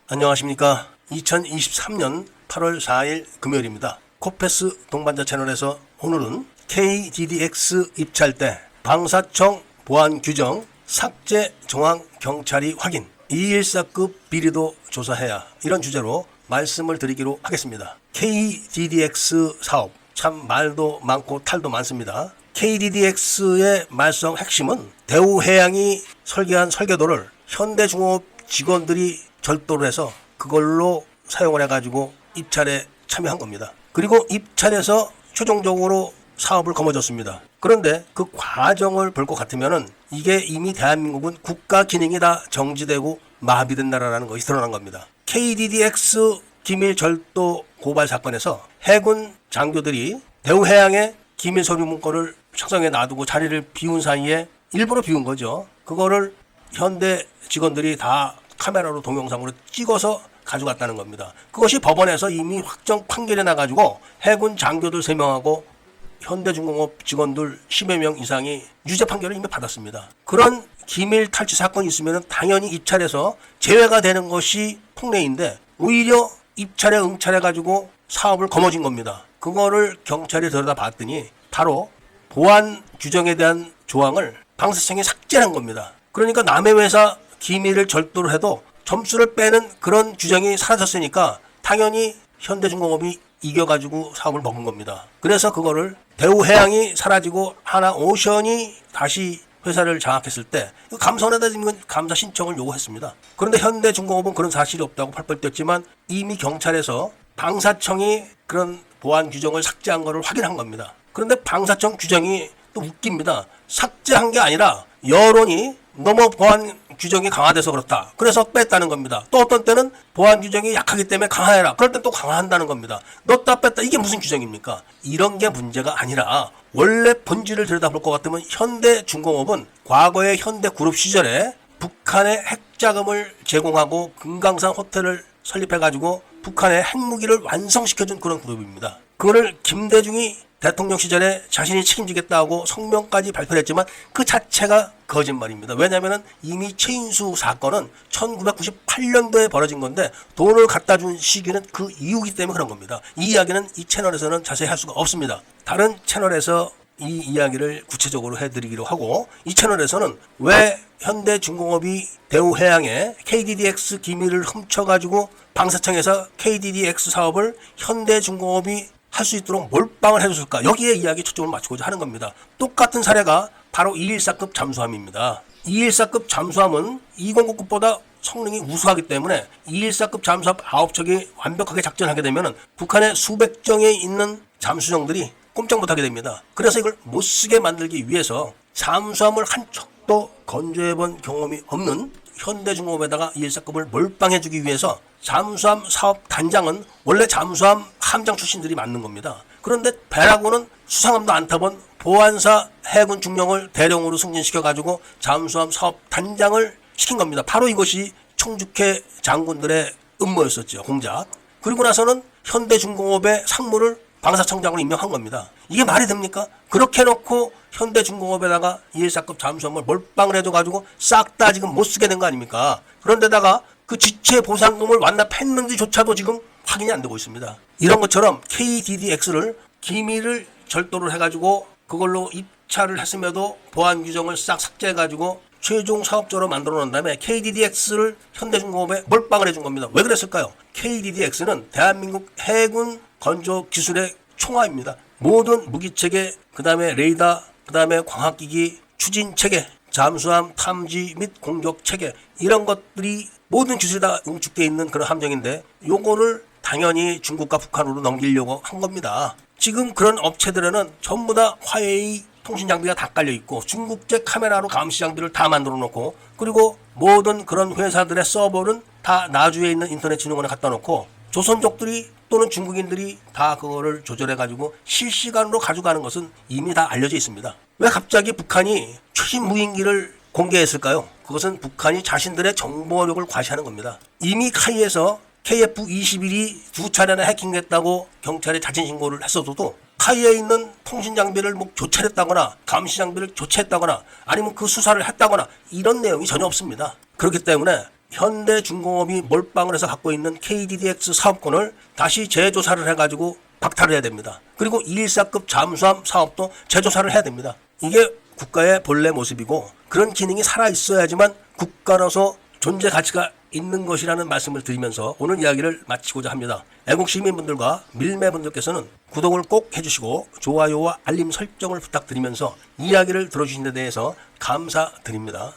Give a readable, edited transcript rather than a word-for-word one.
안녕하십니까. 2023년 8월 4일 금요일입니다. 코패스 동반자 채널에서 오늘은 KDDX 입찰 때 방사청 보안 규정 삭제 정황 경찰이 확인 214급 비리도 조사해야, 이런 주제로 말씀을 드리기로 하겠습니다. KDDX 사업 참 말도 많고 탈도 많습니다. KDDX의 말썽 핵심은 대우해양이 설계한 설계도를 현대중공업 직원들이 절도를 해서 그걸로 사용을 해가지고 입찰에 참여한 겁니다. 그리고 입찰에서 최종적으로 사업을 거머쥐었습니다. 그런데 그 과정을 볼 것 같으면은 이게 이미 대한민국은 국가 기능이 다 정지되고 마비된 나라라는 것이 드러난 겁니다. KDDX 기밀 절도 고발 사건에서 해군 장교들이 대우해양의 기밀 서류 문건을 책상에 놔두고 자리를 비운 사이에 일부러 비운 거죠. 그거를 현대 직원들이 다 카메라로 동영상으로 찍어서 가져갔다는 겁니다. 그것이 법원에서 이미 확정 판결이 나가지고 해군 장교들 3명하고 현대중공업 직원들 10여 명 이상이 유죄 판결을 이미 받았습니다. 그런 기밀 탈취 사건이 있으면 당연히 입찰에서 제외가 되는 것이 통례인데 오히려 입찰에 응찰해가지고 사업을 거머쥔 겁니다. 그거를 경찰이 들여다봤더니 바로 보안 규정에 대한 조항을 방사청이 삭제한 겁니다. 그러니까 남의 회사 기밀을 절도를 해도 점수를 빼는 그런 규정이 사라졌으니까 당연히 현대중공업이 이겨가지고 사업을 먹은 겁니다. 그래서 그거를 대우해양이 사라지고 하나오션이 다시 회사를 장악했을 때 감사원에다 지금 감사 신청을 요구했습니다. 그런데 현대중공업은 그런 사실이 없다고 팔벌 뛰었지만 이미 경찰에서 방사청이 그런 보안 규정을 삭제한 것을 확인한 겁니다. 그런데 방사청 규정이 또 웃깁니다. 삭제한 게 아니라 여론이 너무 보안 규정이 강화돼서 그렇다. 그래서 뺐다는 겁니다. 또 어떤 때는 보안 규정이 약하기 때문에 강화해라. 그럴 땐 또 강화한다는 겁니다. 넣었다 뺐다. 이게 무슨 규정입니까? 이런 게 문제가 아니라 원래 본질을 들여다볼 것 같으면 현대중공업은 과거의 현대그룹 시절에 북한의 핵자금을 제공하고 금강산 호텔을 설립해가지고 북한의 핵무기를 완성시켜준 그런 그룹입니다. 그거를 김대중이 대통령 시절에 자신이 책임지겠다고 성명까지 발표를 했지만 그 자체가 거짓말입니다. 왜냐하면 이미 최인수 사건은 1998년도에 벌어진 건데 돈을 갖다 준 시기는 그 이후이기 때문에 그런 겁니다. 이 이야기는 이 채널에서는 자세히 할 수가 없습니다. 다른 채널에서 이 이야기를 구체적으로 해드리기로 하고, 이 채널에서는 왜 현대중공업이 대우해양에 KDDX 기밀을 훔쳐가지고 방사청에서 KDDX 사업을 현대중공업이 할 수 있도록 몰빵을 해줬을까, 여기에 이야기 초점을 맞추고자 하는 겁니다. 똑같은 사례가 바로 214급 잠수함입니다. 214급 잠수함은 2099급보다 성능이 우수하기 때문에 214급 잠수함 9척이 완벽하게 작전하게 되면 북한의 수백 정에 있는 잠수정들이 꼼짝 못하게 됩니다. 그래서 이걸 못쓰게 만들기 위해서 잠수함을 한 척도 건조해본 경험이 없는 현대중공업에다가 214급을 몰빵해주기 위해서 잠수함 사업 단장은 원래 잠수함 함장 출신들이 맡는 겁니다. 그런데 배라고는 수상함도 안 타본 보안사 해군 중령을 대령으로 승진시켜가지고 잠수함 사업 단장을 시킨 겁니다. 바로 이것이 청주회 장군들의 음모였었죠. 공작. 그리고 나서는 현대중공업의 상무를 방사청장으로 임명한 겁니다. 이게 말이 됩니까? 그렇게 해놓고 현대중공업에다가 214급 잠수함을 몰빵을 해줘가지고 싹 다 지금 못 쓰게 된 거 아닙니까? 그런데다가 그 지체 보상금을 완납했는지조차도 지금 확인이 안 되고 있습니다. 이런 것처럼 KDDX를 기밀을 절도를 해가지고 그걸로 입찰을 했음에도 보안 규정을 싹 삭제해가지고 최종 사업자로 만들어 놓은 다음에 KDDX를 현대중공업에 몰빵을 해준 겁니다. 왜 그랬을까요? KDDX는 대한민국 해군 건조 기술의 총화입니다. 모든 무기체계, 그 다음에 레이더, 그 다음에 광학기기, 추진체계, 잠수함 탐지 및 공격체계, 이런 것들이 모든 기술이 다 응축되어 있는 그런 함정인데 요거를 당연히 중국과 북한으로 넘기려고 한 겁니다. 지금 그런 업체들에는 전부 다 화웨이 통신 장비가 다 깔려 있고 중국제 카메라로 감시 장비를 다 만들어 놓고, 그리고 모든 그런 회사들의 서버는 다 나주에 있는 인터넷 진흥원에 갖다 놓고 조선족들이 또는 중국인들이 다 그거를 조절해가지고 실시간으로 가져가는 것은 이미 다 알려져 있습니다. 왜 갑자기 북한이 최신 무인기를 공개했을까요? 그것은 북한이 자신들의 정보력을 과시하는 겁니다. 이미 카이에서 KF-21이 2차례나 해킹됐다고 경찰에 자진신고를 했어도 카이에 있는 통신 장비를 뭐 교체했다거나 감시 장비를 교체했다거나 아니면 그 수사를 했다거나 이런 내용이 전혀 없습니다. 그렇기 때문에 현대중공업이 몰빵을 해서 갖고 있는 KDDX 사업권을 다시 재조사를 해가지고 박탈을 해야 됩니다. 그리고 214급 잠수함 사업도 재조사를 해야 됩니다. 이게 국가의 본래 모습이고 그런 기능이 살아있어야지만 국가로서 존재 가치가 있는 것이라는 말씀을 드리면서 오늘 이야기를 마치고자 합니다. 애국 시민분들과 밀매분들께서는 구독을 꼭 해주시고 좋아요와 알림 설정을 부탁드리면서 이야기를 들어주신 데 대해서 감사드립니다.